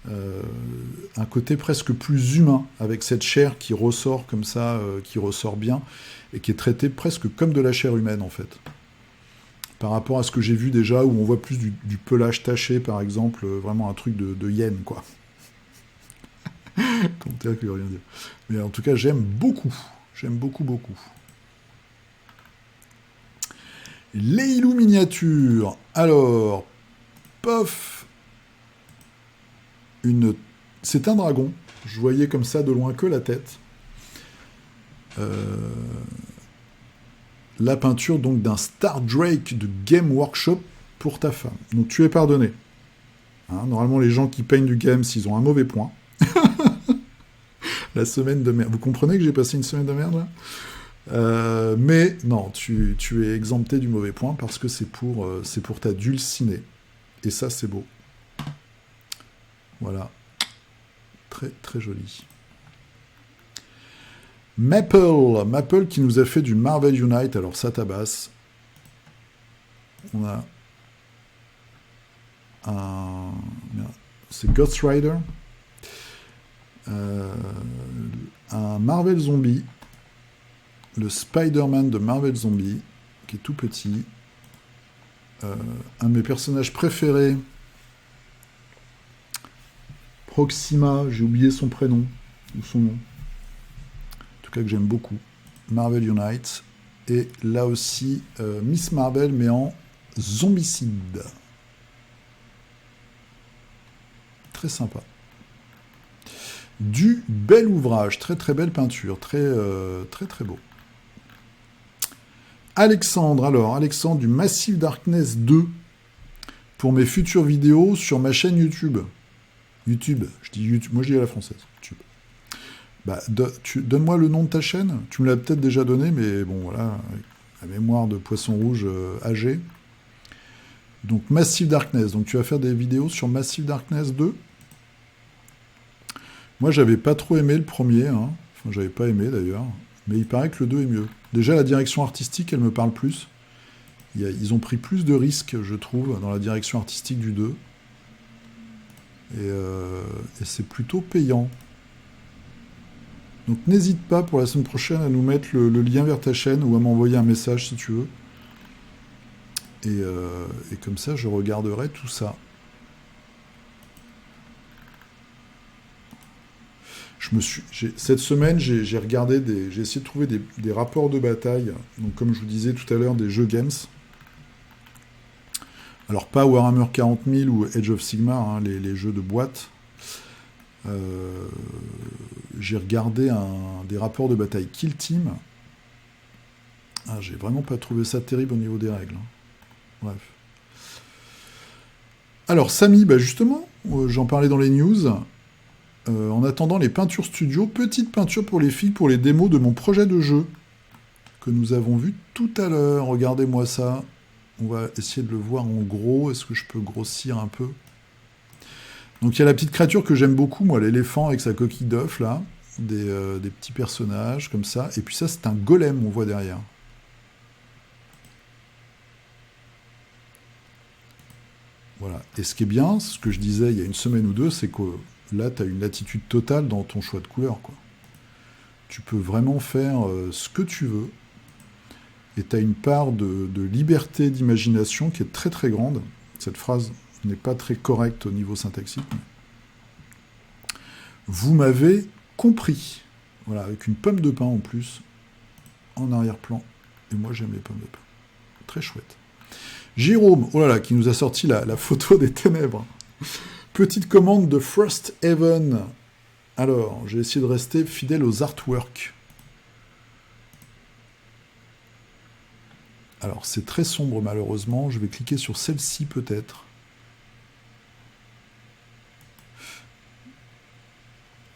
un côté presque plus humain, avec cette chair qui ressort comme ça, qui ressort bien, et qui est traitée presque comme de la chair humaine, en fait. Par rapport à ce que j'ai vu déjà, où on voit plus du pelage taché, par exemple, vraiment un truc de hyène, quoi. Commentaire qui veut rien dire. Mais en tout cas, j'aime beaucoup. J'aime beaucoup, beaucoup. Les Ilou miniatures. Alors, pof. C'est un dragon. Je voyais comme ça de loin que la tête. La peinture donc d'un Star Drake de Game Workshop pour ta femme. Donc tu es pardonné. Hein, normalement, les gens qui peignent du game, s'ils ont un mauvais point. La semaine de merde. Vous comprenez que j'ai passé une semaine de merde là ? Mais non, tu es exempté du mauvais point parce que c'est pour ta dulcinée. Et ça, c'est beau. Voilà. Très, très joli. Maple qui nous a fait du Marvel Unite. Alors, ça tabasse. On a un... C'est Ghost Rider. Un Marvel Zombie. Le Spider-Man de Marvel Zombie, qui est tout petit. Un de mes personnages préférés. Proxima, j'ai oublié son prénom, ou son nom. En tout cas que j'aime beaucoup. Marvel Unite. Et là aussi, Miss Marvel, mais en zombicide. Très sympa. Du bel ouvrage, très très belle peinture, très très très beau. Alexandre du Massive Darkness 2 pour mes futures vidéos sur ma chaîne YouTube. Je dis YouTube, moi je dis à la française. YouTube. Bah, donne-moi le nom de ta chaîne. Tu me l'as peut-être déjà donné, mais bon voilà, la mémoire de poisson rouge âgé. Donc Massive Darkness. Donc tu vas faire des vidéos sur Massive Darkness 2. Moi j'avais pas trop aimé le premier, hein. Enfin j'avais pas aimé d'ailleurs. Mais il paraît que le 2 est mieux. Déjà, la direction artistique, elle me parle plus. Ils ont pris plus de risques, je trouve, dans la direction artistique du 2. Et c'est plutôt payant. Donc n'hésite pas pour la semaine prochaine à nous mettre le lien vers ta chaîne ou à m'envoyer un message si tu veux. Et comme ça, je regarderai tout ça. Cette semaine, j'ai regardé j'ai essayé de trouver des rapports de bataille. Donc, comme je vous disais tout à l'heure, des jeux games. Alors, pas Warhammer 40 000 ou Age of Sigmar, hein, les jeux de boîte. J'ai regardé des rapports de bataille Kill Team. Ah, j'ai vraiment pas trouvé ça terrible au niveau des règles. Hein. Bref. Alors, Samy, bah justement, j'en parlais dans les news. En attendant les peintures studio, petite peinture pour les filles pour les démos de mon projet de jeu que nous avons vu tout à l'heure. Regardez-moi ça. On va essayer de le voir en gros. Est-ce que je peux grossir un peu ? Donc il y a la petite créature que j'aime beaucoup, moi, l'éléphant avec sa coquille d'œuf, là. Des petits personnages comme ça. Et puis ça, c'est un golem, on voit derrière. Voilà. Et ce qui est bien, ce que je disais il y a une semaine ou deux, c'est que là, tu as une latitude totale dans ton choix de couleur, quoi. Tu peux vraiment faire ce que tu veux. Et tu as une part de liberté d'imagination qui est très très grande. Cette phrase n'est pas très correcte au niveau syntaxique. Mais... Vous m'avez compris. Voilà, avec une pomme de pin en plus, en arrière-plan. Et moi, j'aime les pommes de pin. Très chouette. Jérôme, oh là là, qui nous a sorti la photo des ténèbres. Petite commande de Frosthaven. Alors, j'ai essayé de rester fidèle aux artworks. Alors, c'est très sombre, malheureusement. Je vais cliquer sur celle-ci, peut-être.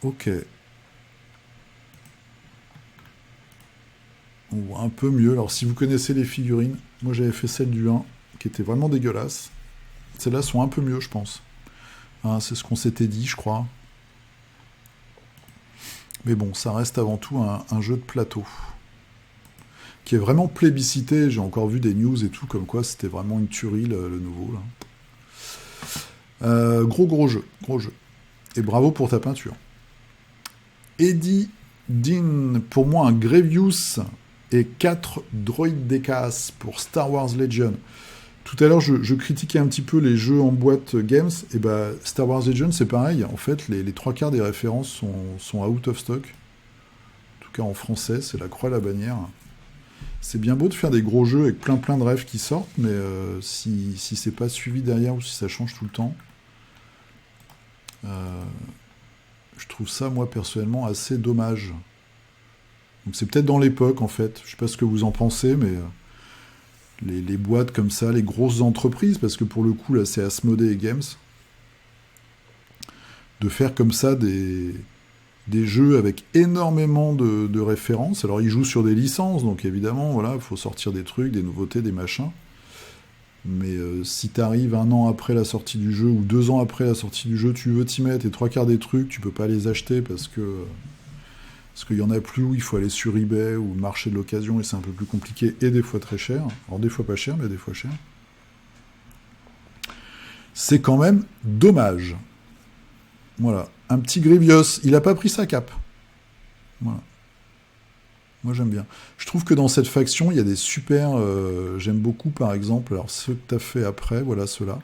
Ok. On voit un peu mieux. Alors, si vous connaissez les figurines, moi, j'avais fait celle du 1, qui était vraiment dégueulasse. Celles-là sont un peu mieux, je pense. Hein, c'est ce qu'on s'était dit, je crois. Mais bon, ça reste avant tout un jeu de plateau. Qui est vraiment plébiscité. J'ai encore vu des news et tout, comme quoi c'était vraiment une tuerie, le nouveau. Là. Gros jeu, gros jeu. Et bravo pour ta peinture. Eddie Dean, pour moi un Grievous et 4 droïdes d'Ecas pour Star Wars Legion. Tout à l'heure, je critiquais un petit peu les jeux en boîte games, et bah Star Wars Legion, c'est pareil. En fait, les trois quarts des références sont out of stock. En tout cas, en français, c'est la croix et la bannière. C'est bien beau de faire des gros jeux avec plein de rêves qui sortent, mais si c'est pas suivi derrière ou si ça change tout le temps, je trouve ça, moi, personnellement, assez dommage. Donc c'est peut-être dans l'époque, en fait. Je sais pas ce que vous en pensez, mais les boîtes comme ça, les grosses entreprises, parce que pour le coup, là, c'est Asmodee et Games, de faire comme ça des jeux avec énormément de références. Alors, ils jouent sur des licences, donc évidemment, voilà, il faut sortir des trucs, des nouveautés, des machins. Mais si t'arrives 1 an après la sortie du jeu, ou 2 ans après la sortie du jeu, tu veux t'y mettre, et 3 quarts des trucs, tu peux pas les acheter parce qu'il y en a plus, où il faut aller sur eBay ou le marché de l'occasion, et c'est un peu plus compliqué, et des fois très cher. Alors des fois pas cher, mais des fois cher. C'est quand même dommage. Voilà. Un petit Grievous, il a pas pris sa cape. Voilà. Moi j'aime bien. Je trouve que dans cette faction, il y a des super... j'aime beaucoup par exemple, alors ceux que tu as fait après, voilà ceux-là.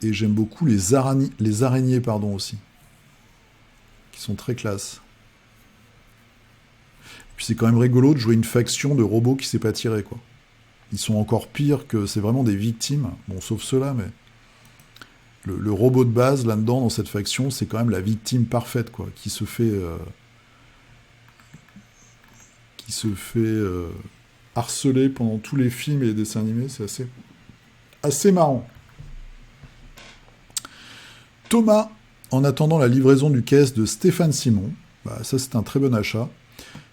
Et j'aime beaucoup les araignées pardon, aussi. Qui sont très classe. Et puis c'est quand même rigolo de jouer une faction de robots qui s'est pas tiré, quoi. Ils sont encore pires que... C'est vraiment des victimes. Bon, sauf ceux-là, mais... Le robot de base, là-dedans, dans cette faction, c'est quand même la victime parfaite, quoi, qui se fait harceler pendant tous les films et les dessins animés. C'est assez marrant. Thomas, en attendant la livraison du caisse de Stéphane Simon, bah, ça c'est un très bon achat.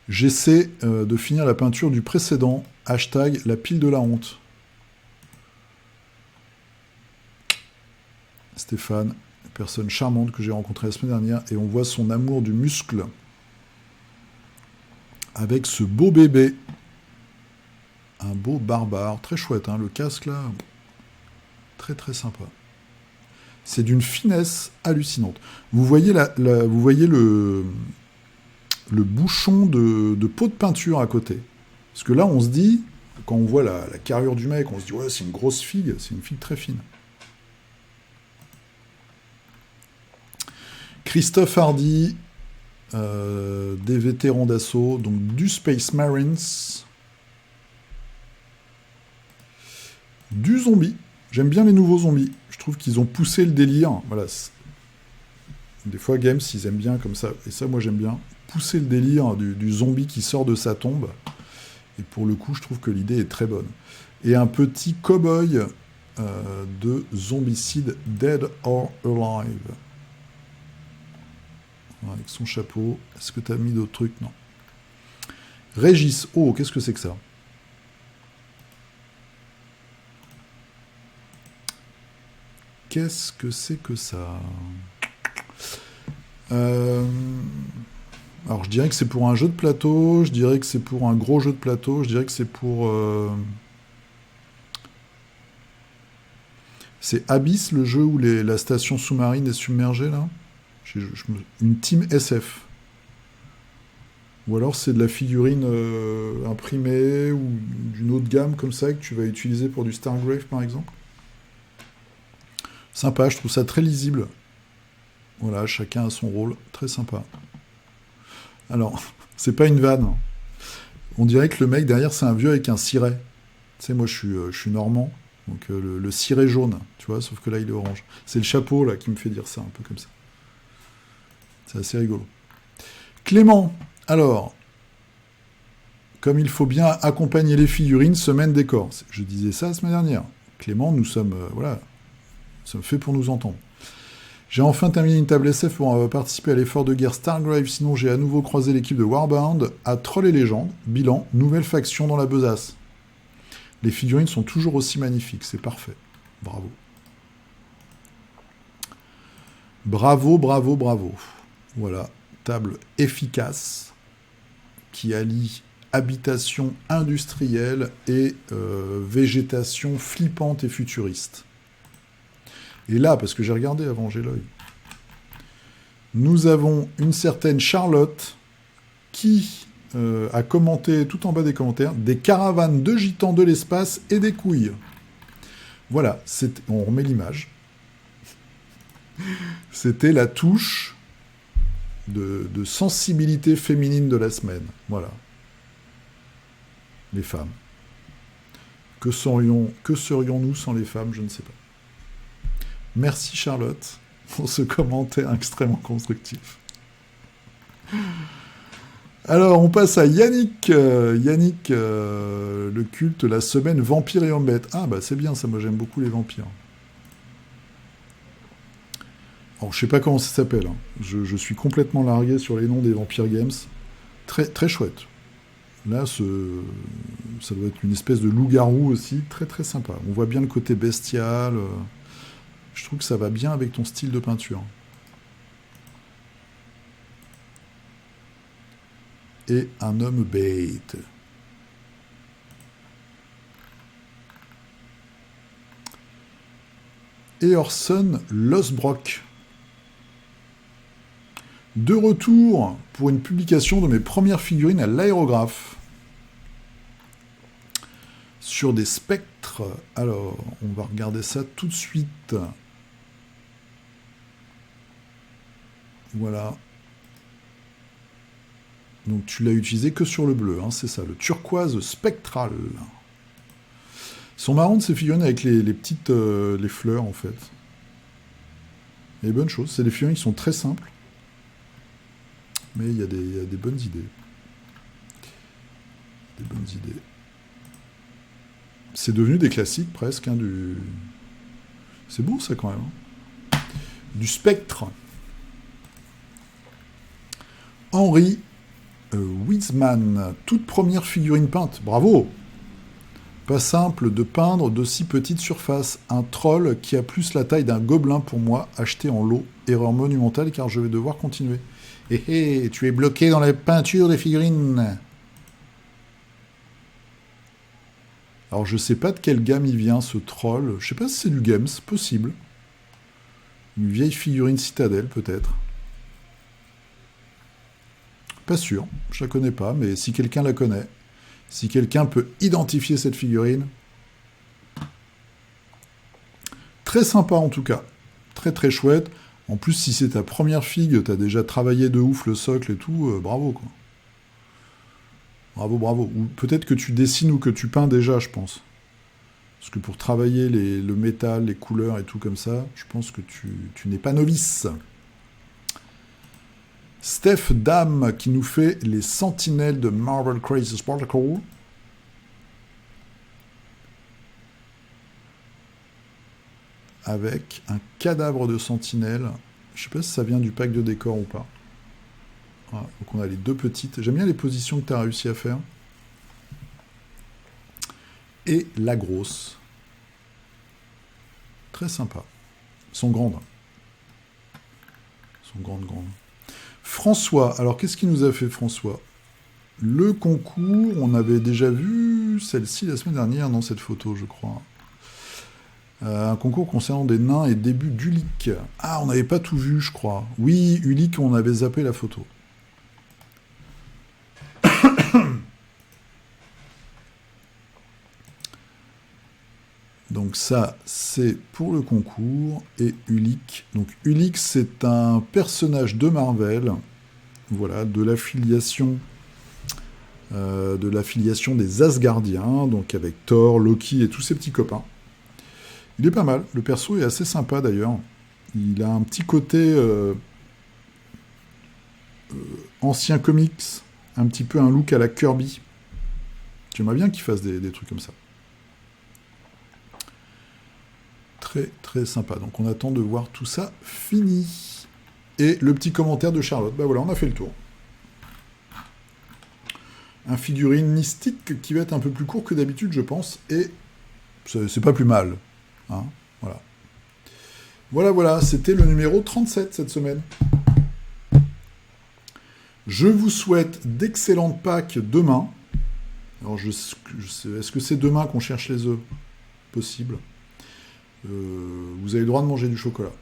J'essaie de finir la peinture du précédent, hashtag la pile de la honte. Stéphane, une personne charmante que j'ai rencontrée la semaine dernière, et on voit son amour du muscle avec ce beau bébé. Un beau barbare, très chouette, hein, le casque là, très très sympa. C'est d'une finesse hallucinante. Vous voyez, vous voyez le bouchon de pot de peinture à côté. Parce que là, on se dit, quand on voit la carrure du mec, on se dit, ouais, c'est une grosse figue, c'est une figue très fine. Christophe Hardy, des vétérans d'assaut, donc du Space Marines, du zombie. J'aime bien les nouveaux zombies. Je trouve qu'ils ont poussé le délire. Voilà. Des fois, Games, ils aiment bien comme ça. Et ça, moi, j'aime bien. Pousser le délire du zombie qui sort de sa tombe. Et pour le coup, je trouve que l'idée est très bonne. Et un petit cow-boy de Zombicide Dead or Alive. Avec son chapeau. Est-ce que tu as mis d'autres trucs? Non. Régis. Oh, qu'est-ce que c'est que ça? Qu'est-ce que c'est que ça? Alors, je dirais que c'est pour un jeu de plateau, je dirais que c'est pour un gros jeu de plateau, je dirais que c'est pour... C'est Abyss, le jeu où la station sous-marine est submergée, là? Une team SF. Ou alors c'est de la figurine imprimée ou d'une autre gamme comme ça que tu vas utiliser pour du Stargrave par exemple. Sympa, je trouve ça très lisible. Voilà, chacun a son rôle, très sympa. Alors, c'est pas une vanne. On dirait que le mec derrière c'est un vieux avec un ciré. Tu sais, moi je suis normand, donc le ciré jaune, tu vois, sauf que là il est orange. C'est le chapeau là qui me fait dire ça, un peu comme ça. C'est assez rigolo. Clément, alors, Comme il faut bien accompagner les figurines, semaine décor. Je disais ça la semaine dernière. Clément, nous sommes... voilà. Nous sommes faits pour nous entendre. J'ai enfin terminé une table SF pour participer à l'effort de guerre Stargrave, sinon j'ai à nouveau croisé l'équipe de Warbound à Troll et Légendes. Bilan, nouvelle faction dans la besace. Les figurines sont toujours aussi magnifiques, c'est parfait. Bravo. Bravo, bravo, bravo. Voilà, table efficace qui allie habitation industrielle et végétation flippante et futuriste. Et là, parce que j'ai regardé avant, j'ai l'œil, nous avons une certaine Charlotte qui a commenté tout en bas des commentaires des caravanes de gitans de l'espace et des couilles. Voilà, on remet l'image. C'était la touche de sensibilité féminine de la semaine. Voilà. Les femmes. Que serions-nous sans les femmes? Je ne sais pas. Merci Charlotte pour ce commentaire extrêmement constructif. Alors, on passe à Yannick. Yannick, le culte, la semaine vampire et homme bête. Ah, bah c'est bien ça, moi j'aime beaucoup les vampires. Alors, je sais pas comment ça s'appelle. Hein. Je suis complètement largué sur les noms des Vampire Games. Très, très chouette. Là, ça doit être une espèce de loup-garou aussi. Très, très sympa. On voit bien le côté bestial. Je trouve que ça va bien avec ton style de peinture. Et un homme bête. Et Orson Losbrock. De retour pour une publication de mes premières figurines à l'aérographe. Sur des spectres. Alors, on va regarder ça tout de suite. Voilà. Donc tu l'as utilisé que sur le bleu, hein, c'est ça, le turquoise spectral. Ils sont marrantes ces figurines avec les petites les fleurs en fait. Et bonne chose, c'est des figurines qui sont très simples. Mais il y a des bonnes idées. Des bonnes idées. C'est devenu des classiques presque, hein, c'est beau ça quand même. Hein. Du spectre. Henri Wiesmann, toute première figurine peinte. Bravo! Pas simple de peindre de si petite surface. Un troll qui a plus la taille d'un gobelin pour moi, acheté en lot. Erreur monumentale car je vais devoir continuer. Hé, tu es bloqué dans la peinture des figurines. Alors je sais pas de quelle gamme il vient ce troll. Je sais pas si c'est du Games, possible. Une vieille figurine citadelle peut-être. Pas sûr, je la connais pas, mais si quelqu'un la connaît, si quelqu'un peut identifier cette figurine, très sympa en tout cas, très très chouette. En plus, si c'est ta première figue, t'as déjà travaillé de ouf le socle et tout, bravo quoi. Bravo, bravo. Ou peut-être que tu dessines ou que tu peins déjà, je pense. Parce que pour travailler le métal, les couleurs et tout comme ça, je pense que tu n'es pas novice. Steph Dame qui nous fait les sentinelles de Marvel Crisis Protocol. Avec un cadavre de sentinelle. Je sais pas si ça vient du pack de décor ou pas. Voilà, donc on a les deux petites. J'aime bien les positions que tu as réussi à faire. Et la grosse. Très sympa. Elles sont grandes. Elles sont grandes. François, alors qu'est-ce qu'il nous a fait François? Le concours, on avait déjà vu celle-ci la semaine dernière dans cette photo, je crois. Un concours concernant des nains et début d'Ulick. Ah, on n'avait pas tout vu, je crois. Oui, Ulick, on avait zappé la photo. Donc ça, c'est pour le concours. Et Ulick. Donc Ulick, c'est un personnage de Marvel. Voilà, de l'affiliation des Asgardiens. Donc avec Thor, Loki et tous ses petits copains. Il est pas mal. Le perso est assez sympa d'ailleurs. Il a un petit côté ancien comics. Un petit peu un look à la Kirby. J'aimerais bien qu'ils fassent des trucs comme ça. Très, très sympa. Donc, on attend de voir tout ça fini. Et le petit commentaire de Charlotte. Bah voilà, on a fait le tour. Un figurine mystique qui va être un peu plus court que d'habitude, je pense. Et c'est pas plus mal. Hein, voilà. Voilà, c'était le numéro 37 cette semaine. Je vous souhaite d'excellentes Pâques demain. Alors, est-ce que c'est demain qu'on cherche les œufs? Possible. Vous avez le droit de manger du chocolat.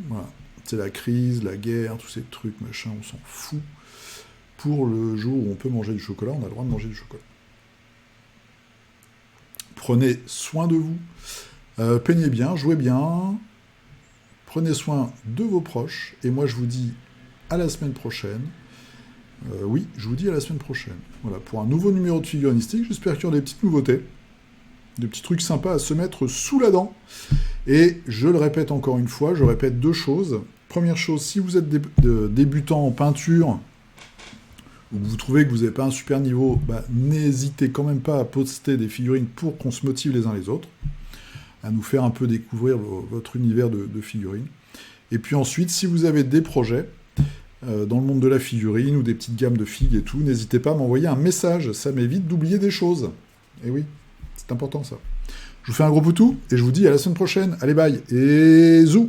Voilà. C'est la crise, la guerre, tous ces trucs, machin, on s'en fout. Pour le jour où on peut manger du chocolat, on a le droit de manger du chocolat. Prenez soin de vous. Peignez bien, jouez bien. Prenez soin de vos proches. Et moi, je vous dis à la semaine prochaine. Oui, je vous dis à la semaine prochaine. Voilà, pour un nouveau numéro de figurinistique. J'espère qu'il y aura des petites nouveautés. Des petits trucs sympas à se mettre sous la dent. Et je le répète encore une fois, je répète deux choses. Première chose, si vous êtes débutant en peinture, ou que vous trouvez que vous n'avez pas un super niveau, n'hésitez quand même pas à poster des figurines pour qu'on se motive les uns les autres, à nous faire un peu découvrir votre univers de figurines. Et puis ensuite, si vous avez des projets dans le monde de la figurine, ou des petites gammes de figues et tout, n'hésitez pas à m'envoyer un message, ça m'évite d'oublier des choses. Et oui, c'est important ça. Je vous fais un gros poutou, et je vous dis à la semaine prochaine. Allez, bye, et zou!